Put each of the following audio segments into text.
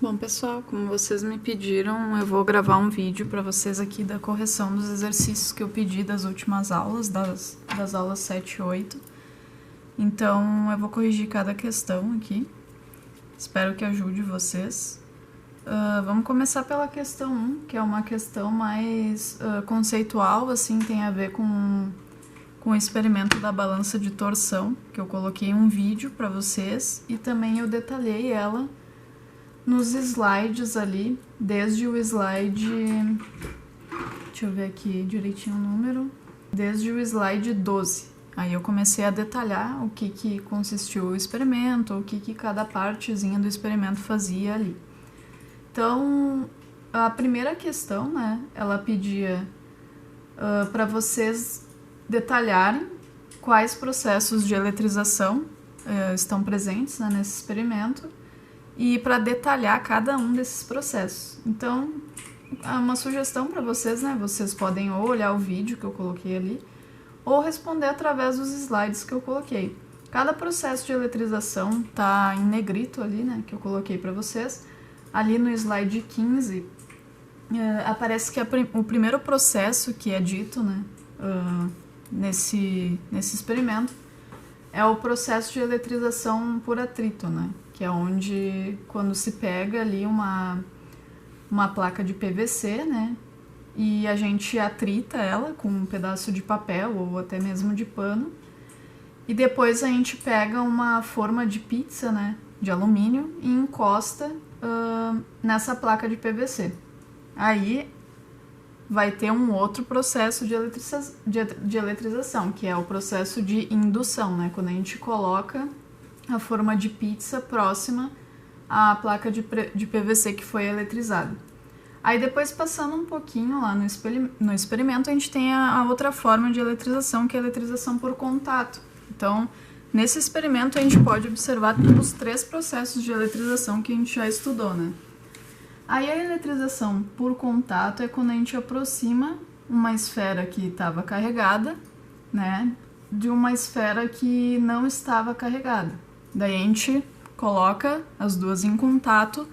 Bom, pessoal, como vocês me pediram, eu vou gravar um vídeo para vocês aqui da correção dos exercícios que eu pedi das últimas aulas, das aulas 7 e 8. Então, eu vou corrigir cada questão aqui. Espero que ajude vocês. Vamos começar pela questão 1, que é uma questão mais conceitual, assim, tem a ver com o experimento da balança de torção, que eu coloquei um vídeo para vocês e também eu detalhei ela nos slides ali, desde o slide, deixa eu ver aqui direitinho o número, desde o slide 12. Aí eu comecei a detalhar o que consistiu o experimento, o que cada partezinha do experimento fazia ali. Então, a primeira questão, né, ela pedia para vocês detalharem quais processos de eletrização estão presentes, né, nesse experimento, e para detalhar cada um desses processos. Então, uma sugestão para vocês, né? Vocês podem ou olhar o vídeo que eu coloquei ali, ou responder através dos slides que eu coloquei. Cada processo de eletrização tá em negrito ali, né? Que eu coloquei para vocês. Ali no slide 15, aparece que o primeiro processo que é dito, né? Nesse experimento, é o processo de eletrização por atrito, né? Que é onde, quando se pega ali uma placa de PVC, né? E a gente atrita ela com um pedaço de papel ou até mesmo de pano. E depois a gente pega uma forma de pizza, né? De alumínio e encosta nessa placa de PVC. Aí vai ter um outro processo de eletrização, que é o processo de indução, né? Quando a gente coloca a forma de pizza próxima à placa de PVC que foi eletrizada. Aí depois, passando um pouquinho lá no experimento, a gente tem a outra forma de eletrização, que é a eletrização por contato. Então, nesse experimento, a gente pode observar os 3 processos de eletrização que a gente já estudou, né? Aí a eletrização por contato é quando a gente aproxima uma esfera que estava carregada, né, de uma esfera que não estava carregada. Daí a gente coloca as duas em contato,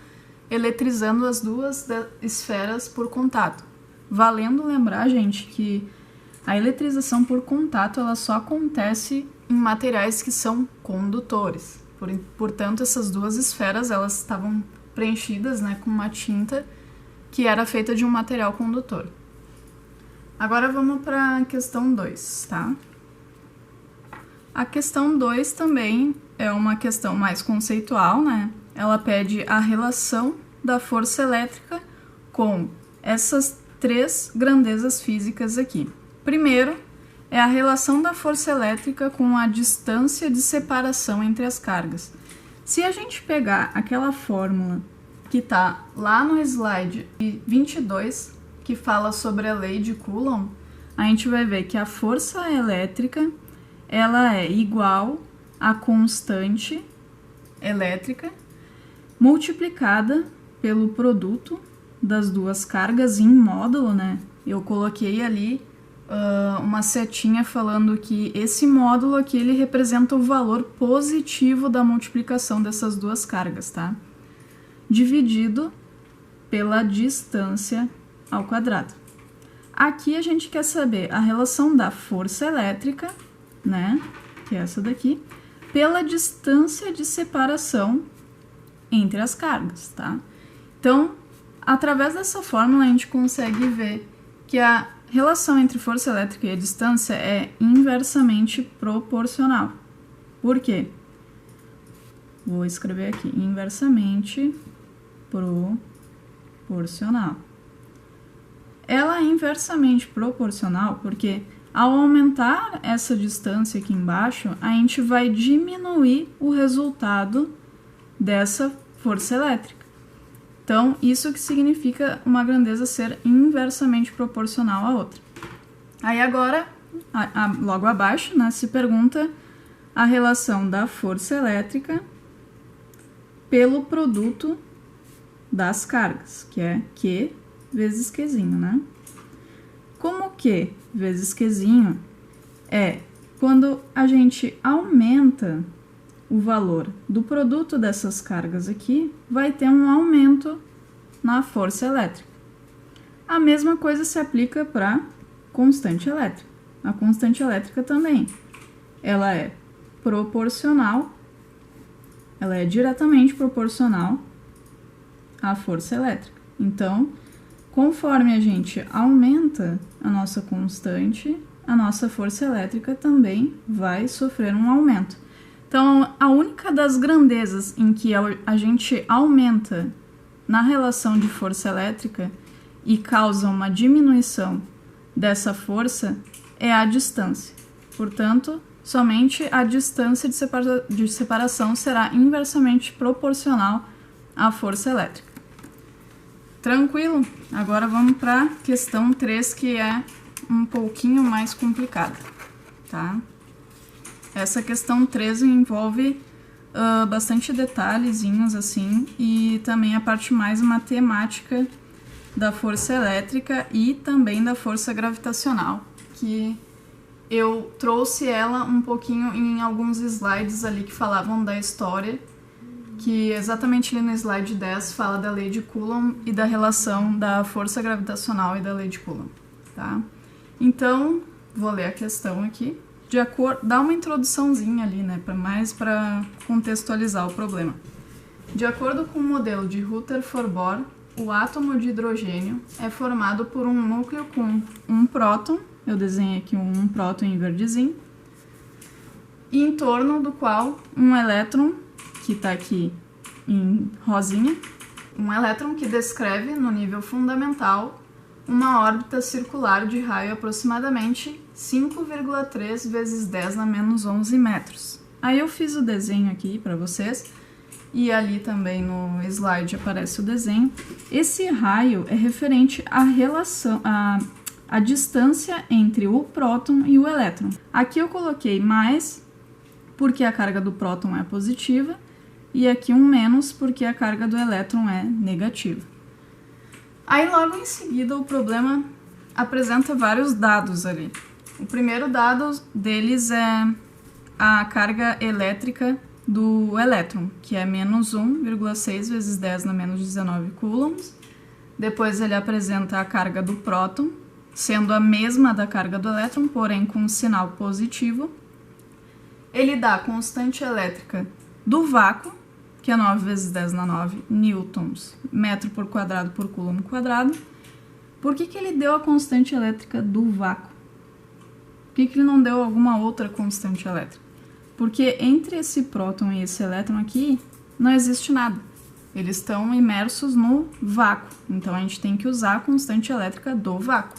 eletrizando as duas esferas por contato. Valendo lembrar, gente, que a eletrização por contato ela só acontece em materiais que são condutores. Portanto, essas duas esferas elas estavam preenchidas, né, com uma tinta que era feita de um material condutor. Agora vamos para a questão 2, tá? A questão 2 também é uma questão mais conceitual, né? Ela pede a relação da força elétrica com essas 3 grandezas físicas aqui. Primeiro, é a relação da força elétrica com a distância de separação entre as cargas. Se a gente pegar aquela fórmula que está lá no slide 22, que fala sobre a lei de Coulomb, a gente vai ver que a força elétrica ela é igual à constante elétrica multiplicada pelo produto das duas cargas em módulo, né? Eu coloquei ali uma setinha falando que esse módulo aqui ele representa o valor positivo da multiplicação dessas duas cargas, tá? Dividido pela distância ao quadrado. Aqui a gente quer saber a relação da força elétrica, né, que é essa daqui, pela distância de separação entre as cargas, tá? Então, através dessa fórmula a gente consegue ver que a relação entre força elétrica e a distância é inversamente proporcional. Por quê? Vou escrever aqui, inversamente proporcional. Ela é inversamente proporcional porque ao aumentar essa distância aqui embaixo, a gente vai diminuir o resultado dessa força elétrica. Então, isso que significa uma grandeza ser inversamente proporcional à outra. Aí agora, logo abaixo, né, se pergunta a relação da força elétrica pelo produto das cargas, que é Q vezes Qzinho, né? Como Q vezes Qzinho é quando a gente aumenta o valor do produto dessas cargas aqui vai ter um aumento na força elétrica. A mesma coisa se aplica para constante elétrica. A constante elétrica também, ela é proporcional, ela é diretamente proporcional à força elétrica. Então, conforme a gente aumenta a nossa constante, a nossa força elétrica também vai sofrer um aumento. Então, a única das grandezas em que a gente aumenta na relação de força elétrica e causa uma diminuição dessa força é a distância. Portanto, somente a distância de separação será inversamente proporcional à força elétrica. Tranquilo? Agora vamos para a questão 3, que é um pouquinho mais complicada, tá? Essa questão 3 envolve bastante detalhezinhos assim, e também a parte mais matemática da força elétrica e também da força gravitacional, que eu trouxe ela um pouquinho em alguns slides ali que falavam da história, que exatamente ali no slide 10 fala da lei de Coulomb e da relação da força gravitacional e da lei de Coulomb, tá? Então, vou ler a questão aqui. Dá uma introduçãozinha ali, né, mais para contextualizar o problema. De acordo com o modelo de Rutherford-Bohr, o átomo de hidrogênio é formado por um núcleo com um próton, eu desenhei aqui um próton em verdezinho, e em torno do qual um elétron, que está aqui em rosinha, um elétron que descreve no nível fundamental uma órbita circular de raio aproximadamente 5,3 vezes 10 na menos 11 metros. Aí eu fiz o desenho aqui para vocês, e ali também no slide aparece o desenho. Esse raio é referente à relação, à distância entre o próton e o elétron. Aqui eu coloquei mais, porque a carga do próton é positiva, e aqui um menos, porque a carga do elétron é negativa. Aí logo em seguida o problema apresenta vários dados ali. O primeiro dado deles é a carga elétrica do elétron, que é menos 1,6 vezes 10 na menos 19 coulombs. Depois ele apresenta a carga do próton, sendo a mesma da carga do elétron, porém com um sinal positivo. Ele dá a constante elétrica do vácuo, que é 9 vezes 10 na 9 newtons, metro por coulomb quadrado. Por que ele deu a constante elétrica do vácuo? Por que ele não deu alguma outra constante elétrica? Porque entre esse próton e esse elétron aqui não existe nada. Eles estão imersos no vácuo. Então a gente tem que usar a constante elétrica do vácuo.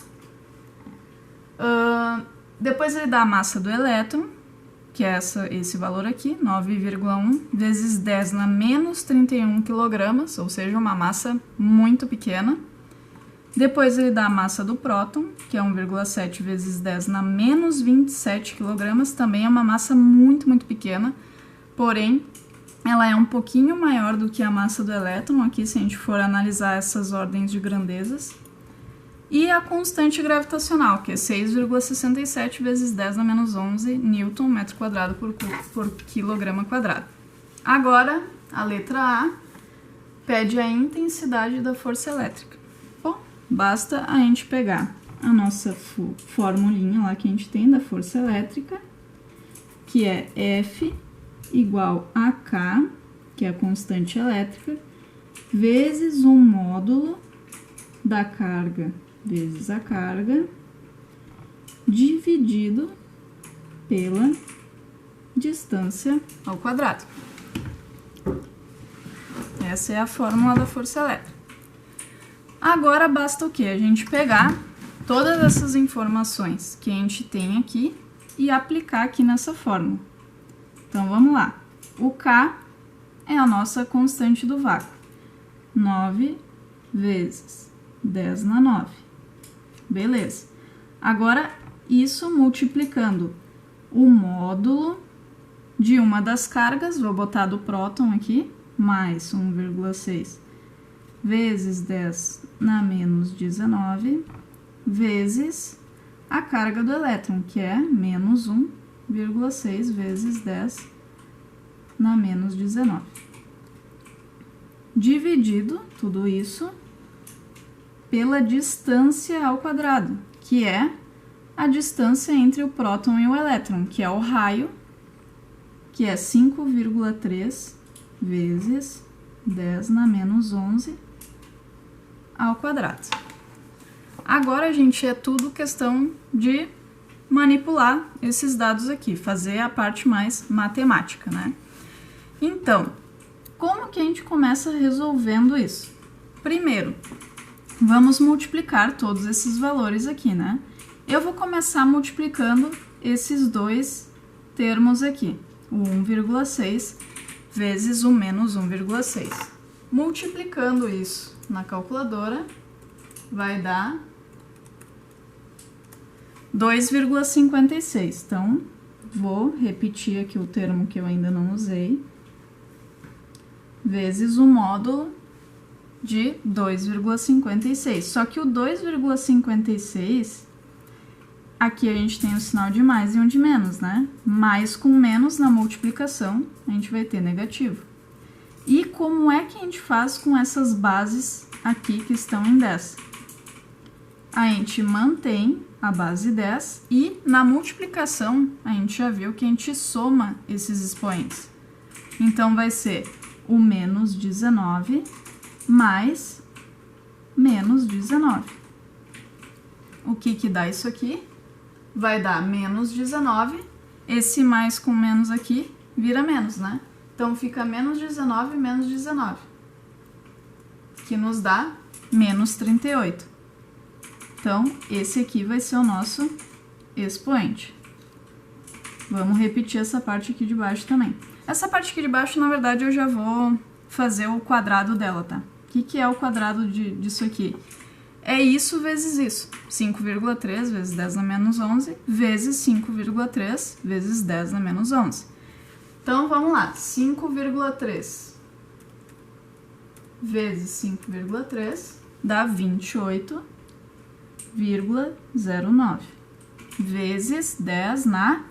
Depois ele dá a massa do elétron, que é esse valor aqui, 9,1 vezes 10 na menos 31 kg, ou seja, uma massa muito pequena. Depois ele dá a massa do próton, que é 1,7 vezes 10 na menos 27 kg, também é uma massa muito, muito pequena, porém ela é um pouquinho maior do que a massa do elétron, aqui se a gente for analisar essas ordens de grandezas. E a constante gravitacional, que é 6,67 vezes 10 na menos 11 newton metro quadrado por quilograma quadrado. Agora, a letra A pede a intensidade da força elétrica. Bom, basta a gente pegar a nossa formulinha lá que a gente tem da força elétrica, que é F igual a K, que é a constante elétrica, vezes o módulo da carga vezes a carga, dividido pela distância ao quadrado. Essa é a fórmula da força elétrica. Agora basta o quê? A gente pegar todas essas informações que a gente tem aqui e aplicar aqui nessa fórmula. Então vamos lá. O K é a nossa constante do vácuo. 9 vezes 10 na 9. Beleza. Agora, isso multiplicando o módulo de uma das cargas, vou botar do próton aqui, mais 1,6 vezes 10 na menos 19, vezes a carga do elétron, que é menos 1,6 vezes 10 na menos 19. Dividido tudo isso pela distância ao quadrado, que é a distância entre o próton e o elétron, que é o raio, que é 5,3 vezes 10 na menos 11 ao quadrado. Agora, gente, é tudo questão de manipular esses dados aqui, fazer a parte mais matemática, né? Então, como que a gente começa resolvendo isso? Primeiro, vamos multiplicar todos esses valores aqui, né? Eu vou começar multiplicando esses dois termos aqui, o 1,6 vezes o menos 1,6. Multiplicando isso na calculadora, vai dar 2,56. Então, vou repetir aqui o termo que eu ainda não usei, vezes o módulo de 2,56. Só que o 2,56, aqui a gente tem o sinal de mais e um de menos, né? Mais com menos na multiplicação, a gente vai ter negativo. E como é que a gente faz com essas bases aqui que estão em 10? A gente mantém a base 10 e na multiplicação a gente já viu que a gente soma esses expoentes. Então vai ser o menos 19 mais menos 19. O que que dá isso aqui? Vai dar menos 19, esse mais com menos aqui vira menos, né? Então fica menos 19 menos 19, que nos dá menos 38. Então, esse aqui vai ser o nosso expoente. Vamos repetir essa parte aqui de baixo também. Essa parte aqui de baixo, na verdade, eu já vou fazer o quadrado dela, tá? O que é o quadrado disso aqui? É isso vezes isso. 5,3 vezes 10 na menos 11 vezes 5,3 vezes 10 na menos 11. Então, vamos lá. 5,3 vezes 5,3 dá 28,09 vezes 10 na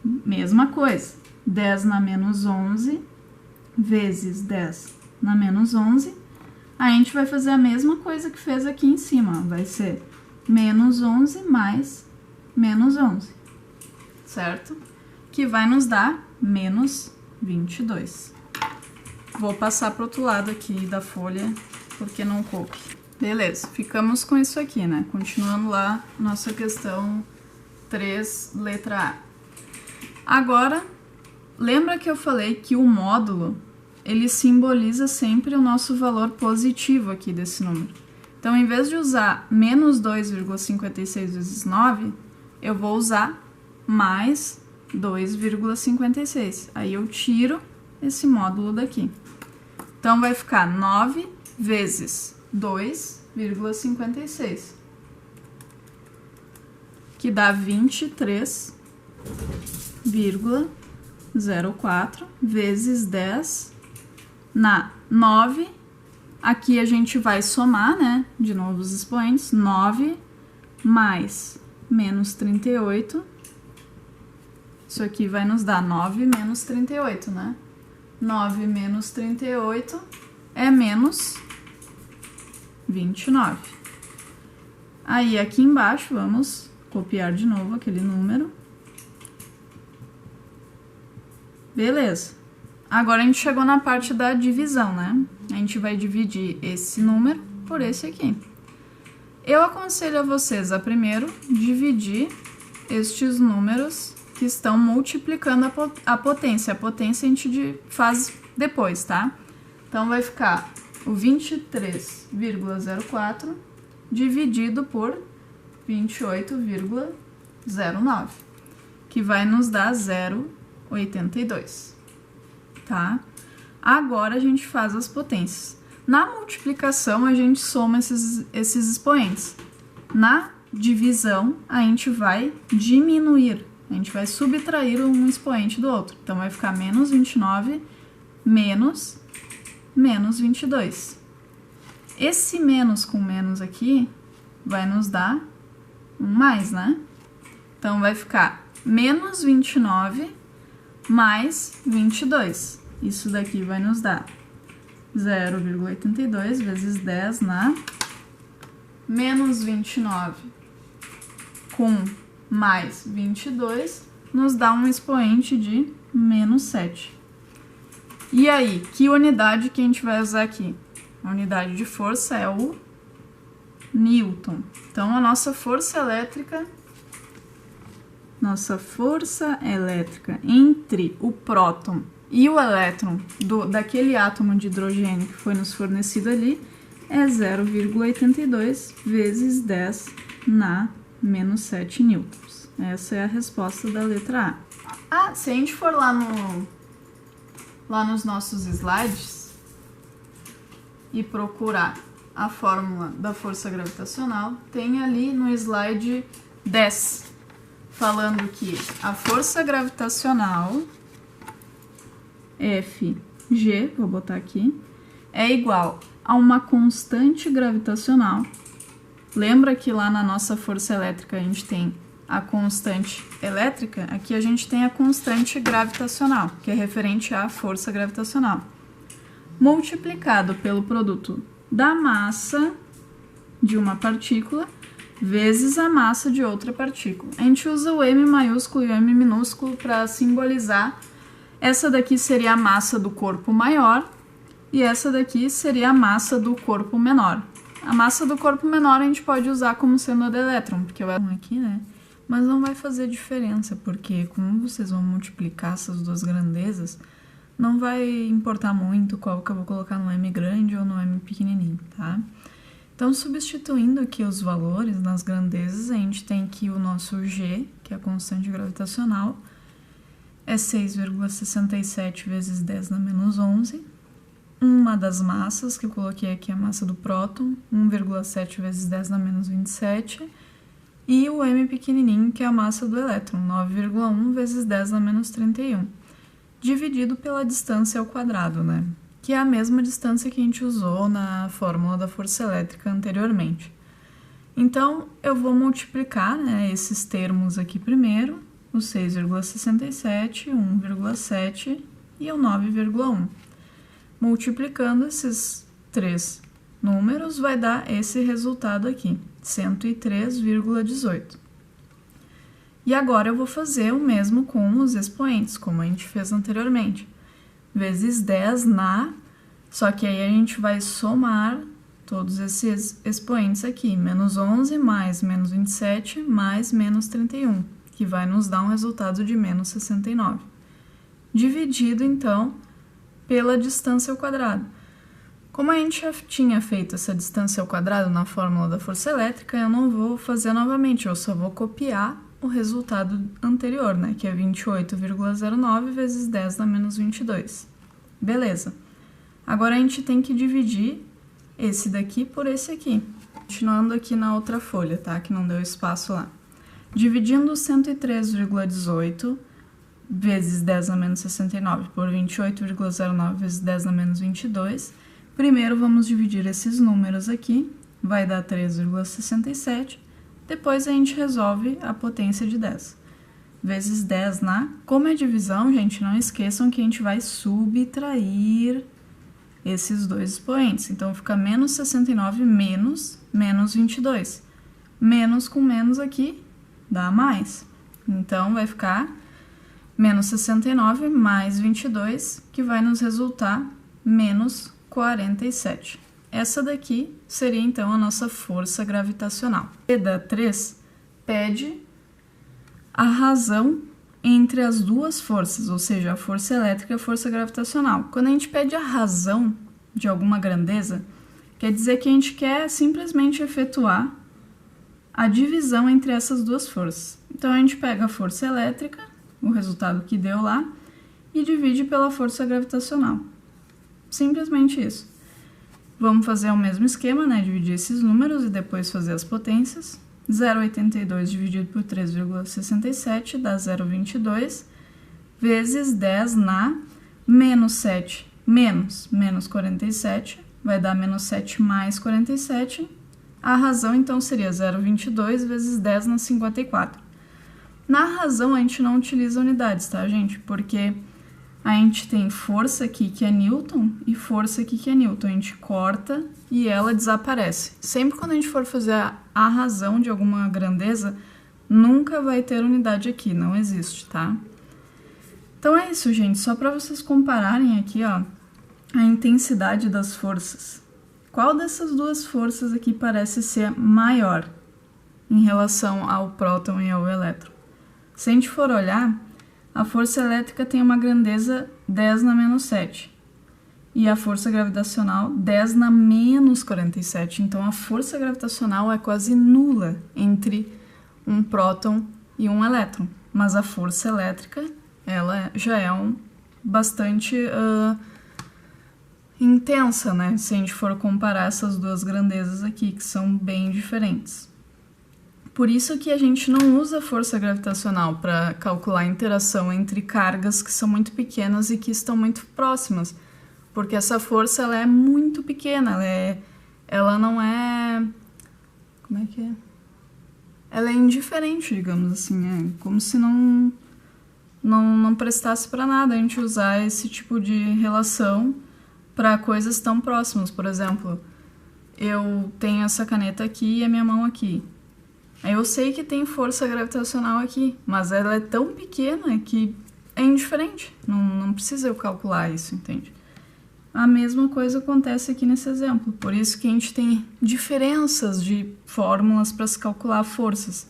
mesma coisa. 10 na menos 11 vezes 10 na menos 11. A gente vai fazer a mesma coisa que fez aqui em cima. Vai ser menos 11 mais menos 11, certo? Que vai nos dar menos 22. Vou passar para o outro lado aqui da folha, porque não coube. Beleza, ficamos com isso aqui, né? Continuando lá, nossa questão 3, letra A. Agora, lembra que eu falei que o módulo, ele simboliza sempre o nosso valor positivo aqui desse número. Então, em vez de usar menos 2,56 vezes 9, eu vou usar mais 2,56. Aí eu tiro esse módulo daqui. Então, vai ficar 9 vezes 2,56, que dá 23,04 vezes 10 na 9. Aqui a gente vai somar, né? De novo os expoentes. 9 mais menos 38. Isso aqui vai nos dar 9 menos 38, né? 9 menos 38 é menos 29. Aí, aqui embaixo, vamos copiar de novo aquele número. Beleza. Agora, a gente chegou na parte da divisão, né? A gente vai dividir esse número por esse aqui. Eu aconselho a vocês a primeiro dividir estes números que estão multiplicando a potência. A potência a gente faz depois, tá? Então, vai ficar o 23,04 dividido por 28,09, que vai nos dar 0,82, tá? Agora, a gente faz as potências. Na multiplicação, a gente soma esses expoentes. Na divisão, a gente vai diminuir, a gente vai subtrair um expoente do outro. Então, vai ficar menos 29 menos 22. Esse menos com menos aqui vai nos dar um mais, né? Então, vai ficar menos 29 mais 22. Isso daqui vai nos dar 0,82 vezes 10 na menos 29 com mais 22 nos dá um expoente de menos 7. E aí, que unidade que a gente vai usar aqui? A unidade de força é o Newton. Então, a nossa força elétrica entre o próton e o elétron daquele átomo de hidrogênio que foi nos fornecido ali é 0,82 vezes 10 na menos 7 newtons. Essa é a resposta da letra A. Se a gente for lá nos nossos slides e procurar a fórmula da força gravitacional, tem ali no slide 10, falando que a força gravitacional Fg, vou botar aqui, é igual a uma constante gravitacional. Lembra que lá na nossa força elétrica a gente tem a constante elétrica? Aqui a gente tem a constante gravitacional, que é referente à força gravitacional, multiplicado pelo produto da massa de uma partícula vezes a massa de outra partícula. A gente usa o M maiúsculo e o M minúsculo para simbolizar. Essa daqui seria a massa do corpo maior e essa daqui seria a massa do corpo menor. A massa do corpo menor a gente pode usar como sendo a do elétron, porque o elétron aqui, né? Mas não vai fazer diferença, porque como vocês vão multiplicar essas duas grandezas, não vai importar muito qual que eu vou colocar no M grande ou no M pequenininho, tá? Então, substituindo aqui os valores nas grandezas, a gente tem aqui o nosso G, que é a constante gravitacional, é 6,67 vezes 10 na menos 11. Uma das massas, que eu coloquei aqui, é a massa do próton, 1,7 vezes 10 na menos 27. E o M pequenininho, que é a massa do elétron, 9,1 vezes 10 na menos 31. Dividido pela distância ao quadrado, né? Que é a mesma distância que a gente usou na fórmula da força elétrica anteriormente. Então, eu vou multiplicar, né, esses termos aqui primeiro, o 6,67, 1,7 e o 9,1. Multiplicando esses três números, vai dar esse resultado aqui, 103,18. E agora eu vou fazer o mesmo com os expoentes, como a gente fez anteriormente. Vezes 10 na, só que aí a gente vai somar todos esses expoentes aqui, menos 11 mais menos 27 mais menos 31, que vai nos dar um resultado de menos 69. Dividido, então, pela distância ao quadrado. Como a gente já tinha feito essa distância ao quadrado na fórmula da força elétrica, eu não vou fazer novamente, eu só vou copiar o resultado anterior, né, que é 28,09 vezes 10 na menos 22. Beleza. Agora a gente tem que dividir esse daqui por esse aqui. Continuando aqui na outra folha, tá, que não deu espaço lá. Dividindo 103,18 vezes 10 na menos 69 por 28,09 vezes 10 na menos 22, primeiro vamos dividir esses números aqui, vai dar 3,67. Depois a gente resolve a potência de 10. Vezes 10 na... Como é divisão, gente, não esqueçam que a gente vai subtrair esses dois expoentes. Então, fica menos 69 menos 22. Menos com menos aqui dá mais. Então, vai ficar menos 69 mais 22, que vai nos resultar menos 47. Essa daqui seria, então, a nossa força gravitacional. EDA 3 pede a razão entre as duas forças, ou seja, a força elétrica e a força gravitacional. Quando a gente pede a razão de alguma grandeza, quer dizer que a gente quer simplesmente efetuar a divisão entre essas duas forças. Então, a gente pega a força elétrica, o resultado que deu lá, e divide pela força gravitacional. Simplesmente isso. Vamos fazer o mesmo esquema, né? Dividir esses números e depois fazer as potências. 0,82 dividido por 3,67 dá 0,22 vezes 10 na menos 7 menos 47, vai dar menos 7 mais 47. A razão, então, seria 0,22 vezes 10 na 54. Na razão, a gente não utiliza unidades, tá, gente? Porque a gente tem força aqui que é Newton e força aqui que é Newton. A gente corta e ela desaparece. Sempre quando a gente for fazer a razão de alguma grandeza, nunca vai ter unidade aqui, não existe, tá? Então é isso, gente. Só para vocês compararem aqui, ó, a intensidade das forças. Qual dessas duas forças aqui parece ser maior em relação ao próton e ao elétron? Se a gente for olhar, a força elétrica tem uma grandeza 10 na menos 7 e a força gravitacional 10 na menos 47. Então, a força gravitacional é quase nula entre um próton e um elétron. Mas a força elétrica, ela já é bastante intensa, né? Se a gente for comparar essas duas grandezas aqui, que são bem diferentes. Por isso que a gente não usa força gravitacional para calcular a interação entre cargas que são muito pequenas e que estão muito próximas, porque essa força ela é muito pequena, ela não é... como é que é? Ela é indiferente, digamos assim, é como se não prestasse para nada a gente usar esse tipo de relação para coisas tão próximas. Por exemplo, eu tenho essa caneta aqui e a minha mão aqui. Eu sei que tem força gravitacional aqui, mas ela é tão pequena que é indiferente. Não precisa eu calcular isso, entende? A mesma coisa acontece aqui nesse exemplo. Por isso que a gente tem diferenças de fórmulas para se calcular forças.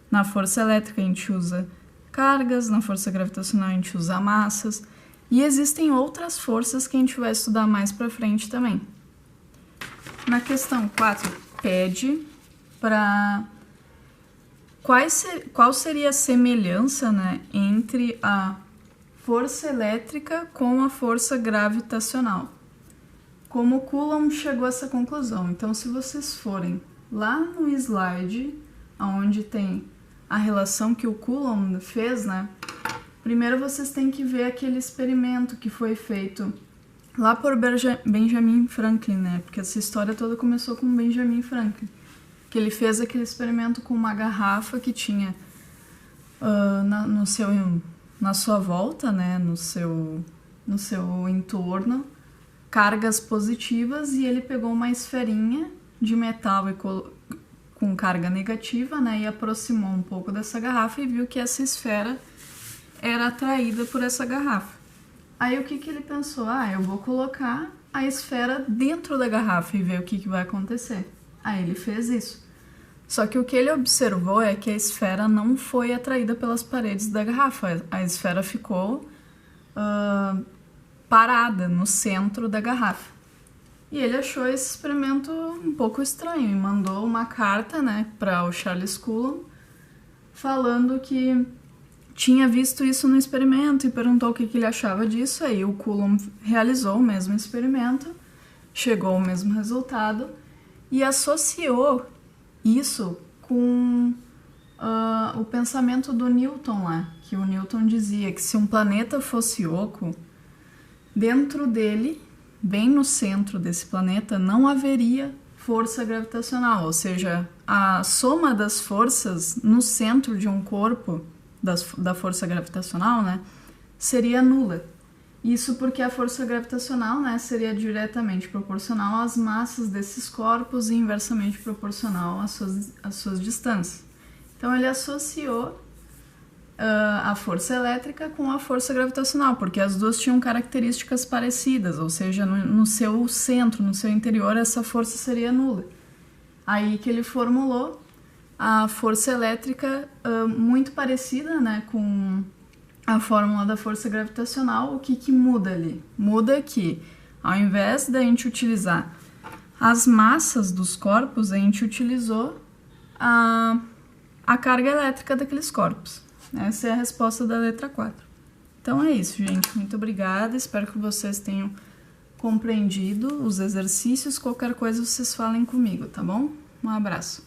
Na força elétrica a gente usa cargas, na força gravitacional a gente usa massas. E existem outras forças que a gente vai estudar mais para frente também. Na questão 4, pede para... Qual seria a semelhança, né, entre a força elétrica com a força gravitacional? Como Coulomb chegou a essa conclusão? Então, se vocês forem lá no slide, onde tem a relação que o Coulomb fez, né, primeiro vocês têm que ver aquele experimento que foi feito lá por Benjamin Franklin, né, porque essa história toda começou com Benjamin Franklin. Que ele fez aquele experimento com uma garrafa que tinha na sua volta, né, no seu entorno, cargas positivas, e ele pegou uma esferinha de metal com carga negativa, né, e aproximou um pouco dessa garrafa e viu que essa esfera era atraída por essa garrafa. Aí o que ele pensou? Eu vou colocar a esfera dentro da garrafa e ver o que vai acontecer. Aí ele fez isso. Só que o que ele observou é que a esfera não foi atraída pelas paredes da garrafa. A esfera ficou parada no centro da garrafa. E ele achou esse experimento um pouco estranho e mandou uma carta, né, para o Charles Coulomb, falando que tinha visto isso no experimento e perguntou o que ele achava disso. Aí o Coulomb realizou o mesmo experimento, chegou ao mesmo resultado e associou isso com o pensamento do Newton lá, que o Newton dizia que se um planeta fosse oco, dentro dele, bem no centro desse planeta, não haveria força gravitacional, ou seja, a soma das forças no centro de um corpo, da força gravitacional, né, seria nula. Isso porque a força gravitacional, né, seria diretamente proporcional às massas desses corpos e inversamente proporcional às suas distâncias. Então ele associou a força elétrica com a força gravitacional, porque as duas tinham características parecidas, ou seja, no seu centro, no seu interior, essa força seria nula. Aí que ele formulou a força elétrica muito parecida, né, com a fórmula da força gravitacional. O que muda ali? Muda que, ao invés da gente utilizar as massas dos corpos, a gente utilizou a carga elétrica daqueles corpos. Essa é a resposta da letra 4. Então é isso, gente. Muito obrigada. Espero que vocês tenham compreendido os exercícios. Qualquer coisa vocês falem comigo, tá bom? Um abraço.